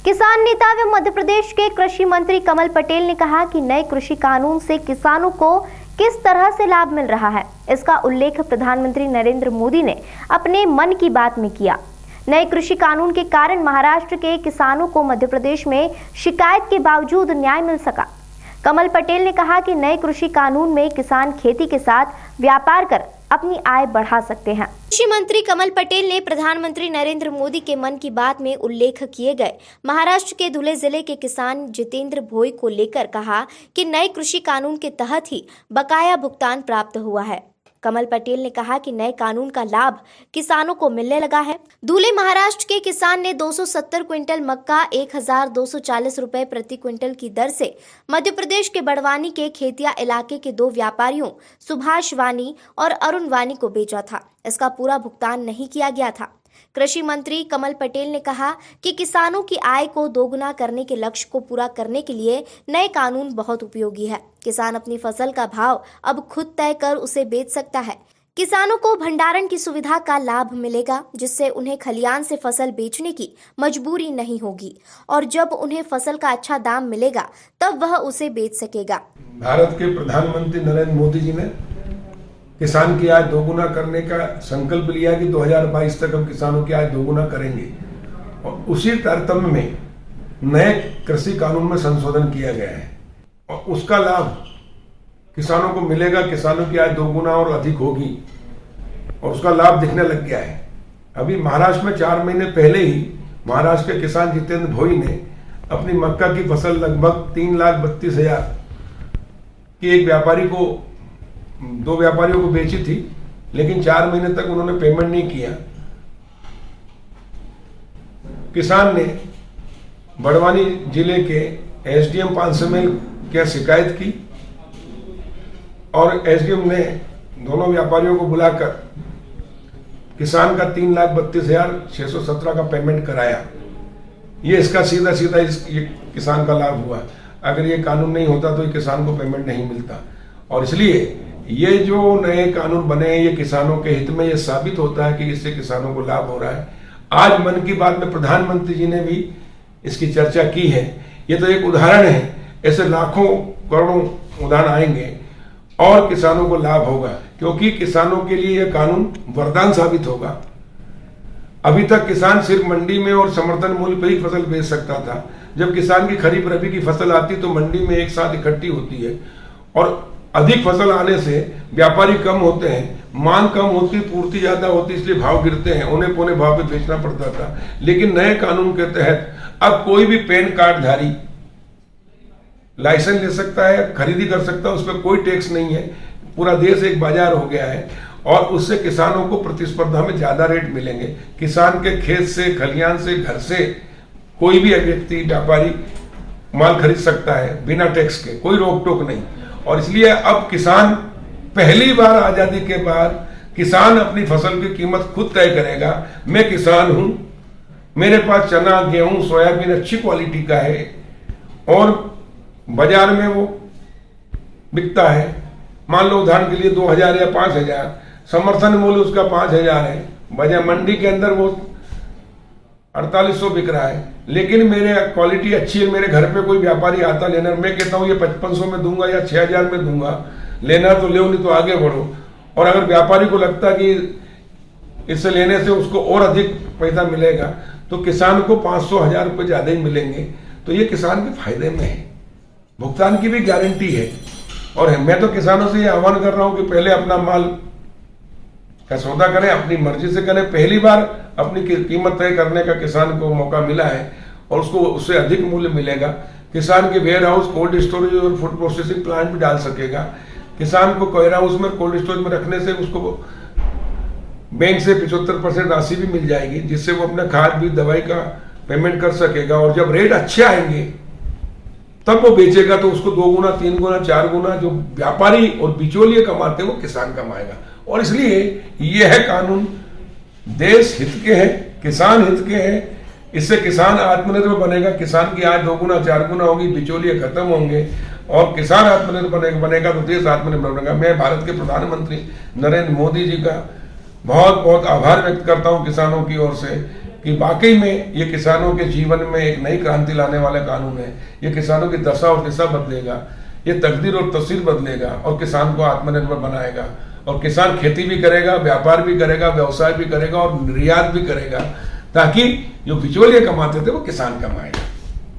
किसान नेता व मध्य प्रदेश के कृषि मंत्री कमल पटेल ने कहा कि नए कृषि कानून से किसानों को किस तरह से लाभ मिल रहा है, इसका उल्लेख प्रधानमंत्री नरेंद्र मोदी ने अपने मन की बात में किया। नए कृषि कानून के कारण महाराष्ट्र के किसानों को मध्य प्रदेश में शिकायत के बावजूद न्याय मिल सका। कमल पटेल ने कहा कि नए कृषि कानून में किसान खेती के साथ व्यापार कर अपनी आय बढ़ा सकते हैं। कृषि मंत्री कमल पटेल ने प्रधानमंत्री नरेंद्र मोदी के मन की बात में उल्लेख किए गए महाराष्ट्र के धुले जिले के किसान जितेंद्र भोई को लेकर कहा कि नए कृषि कानून के तहत ही बकाया भुगतान प्राप्त हुआ है। कमल पटेल ने कहा कि नए कानून का लाभ किसानों को मिलने लगा है। धुले महाराष्ट्र के किसान ने 270 क्विंटल मक्का 1240 रुपए प्रति क्विंटल की दर से मध्य प्रदेश के बड़वानी के खेतिया इलाके के दो व्यापारियों सुभाष वानी और अरुण वानी को बेचा था। इसका पूरा भुगतान नहीं किया गया था। कृषि मंत्री कमल पटेल ने कहा कि किसानों की आय को दोगुना करने के लक्ष्य को पूरा करने के लिए नए कानून बहुत उपयोगी है। किसान अपनी फसल का भाव अब खुद तय कर उसे बेच सकता है। किसानों को भंडारण की सुविधा का लाभ मिलेगा, जिससे उन्हें खलियान से फसल बेचने की मजबूरी नहीं होगी और जब उन्हें फसल का अच्छा दाम मिलेगा तब वह उसे बेच सकेगा। भारत के प्रधानमंत्री नरेंद्र मोदी जी ने किसान की आय दोगुना करने का संकल्प लिया कि 2022 तक हम किसानों की आय दोगुना करेंगे और उसी तारतम्य में नए कृषि कानून में संशोधन किया गया है और उसका लाभ किसानों को मिलेगा। किसानों की आय दोगुना और अधिक होगी और उसका लाभ दिखने लग गया है। अभी महाराष्ट्र में 4 महीने पहले ही महाराष्ट्र के किसान जितेंद्र भोई ने अपनी मक्का की फसल लगभग 3,32,000 की एक व्यापारी को 2 व्यापारियों को बेची थी, लेकिन 4 महीने तक उन्होंने पेमेंट नहीं किया। किसान ने बड़वानी जिले के एसडीएम 500 मील क्या शिकायत की और एसडीएम ने दोनों व्यापारियों को बुलाकर किसान का 3,32,617 का पेमेंट कराया। ये इसका सीधा ये किसान का लाभ हुआ। अगर ये कानून नहीं होता तो ये किसान को पेमेंट नहीं मिलता और इसलिए ये जो नए कानून बने हैं ये किसानों के हित में ये साबित होता है कि इससे किसानों को लाभ हो रहा है। आज मन की बात में प्रधानमंत्री जी ने भी इसकी चर्चा की है। ये तो एक उदाहरण है, ऐसे लाखों करोड़ों उदाहरण आएंगे और किसानों को लाभ होगा, क्योंकि किसानों के लिए यह कानून वरदान साबित होगा। अभी तक किसान सिर्फ मंडी में और समर्थन मूल्य पर ही फसल बेच सकता था। जब किसान की खरीफ रबी की फसल आती तो मंडी में एक साथ इकट्ठी होती है और अधिक फसल आने से व्यापारी कम होते हैं, मांग कम होती, पूर्ति ज्यादा होती, इसलिए भाव गिरते हैं, औने पौने भाव पे बेचना पड़ता था। लेकिन नए कानून के तहत अब कोई भी पैन कार्ड धारी लाइसेंस ले सकता है, खरीदी कर सकता है, उस पर कोई टैक्स नहीं है। पूरा देश एक बाजार हो गया है और उससे किसानों को प्रतिस्पर्धा में ज्यादा रेट मिलेंगे। किसान के खेत से, खलियान से, घर से कोई भी व्यक्ति व्यापारी माल खरीद सकता है बिना टैक्स के, कोई रोक टोक नहीं। और इसलिए अब किसान पहली बार आजादी के बाद किसान अपनी फसल की कीमत खुद तय करेगा। मैं किसान हूं, मेरे पास चना, गेहूं, सोयाबीन अच्छी क्वालिटी का है और बाजार में वो बिकता है। मान लो उदाहरण के लिए 2,000 या 5,000, समर्थन मूल्य उसका 5,000 है, बाजार मंडी के अंदर वो 4,800 बिक रहा है, लेकिन मेरे क्वालिटी अच्छी है। मेरे घर पे कोई व्यापारी आता लेना, मैं कहता हूँ ये 5,500 में दूंगा या 6,000 में दूंगा, लेना तो ले, नहीं तो आगे बढ़ो। और अगर व्यापारी को लगता कि इससे लेने से उसको और अधिक पैसा मिलेगा तो किसान को 500-1,000 रुपये ज्यादा ही मिलेंगे। तो ये किसान के फायदे में है, भुगतान की भी गारंटी है। और मैं तो किसानों से ये आह्वान कर रहा हूं कि पहले अपना माल का सौदा करें, अपनी मर्जी से करें। पहली बार अपनी कीमत तय करने का किसान को मौका मिला है और उसको उससे अधिक मूल्य मिलेगा। किसान के वेयर हाउस, कोल्ड स्टोरेज और फूड प्रोसेसिंग प्लांट भी डाल सकेगा। किसान को वेयर हाउस में, कोल्ड स्टोरेज में रखने से उसको बैंक से 75% राशि भी मिल जाएगी, जिससे वो अपना खाद बीज दवाई का पेमेंट कर सकेगा। और जब रेट अच्छे आएंगे तब वो बेचेगा तो उसको 2 गुना, 3 गुना, 4 गुना जो व्यापारी और बिचौलिए कमाते हैं वो किसान कमाएगा। और इसलिए यह कानून देश हित के हैं, किसान हित के हैं। इससे किसान आत्मनिर्भर बनेगा, किसान की आय 2 गुना 4 गुना होगी, बिचौलिए खत्म होंगे और किसान आत्मनिर्भर बनेगा तो देश आत्मनिर्भर बनेगा। मैं भारत के प्रधानमंत्री नरेंद्र मोदी जी का बहुत बहुत आभार व्यक्त करता हूं किसानों की ओर से कि वाकई में ये किसानों के जीवन में एक नई क्रांति लाने वाला कानून है। ये किसानों की दशा और दिशा बदलेगा, ये तकदीर और तस्वीर बदलेगा और किसान को आत्मनिर्भर बनाएगा। और किसान खेती भी करेगा, व्यापार भी करेगा, व्यवसाय भी करेगा और निर्यात भी करेगा, ताकि जो बिचौलिए कमाते थे वो किसान कमाएगा।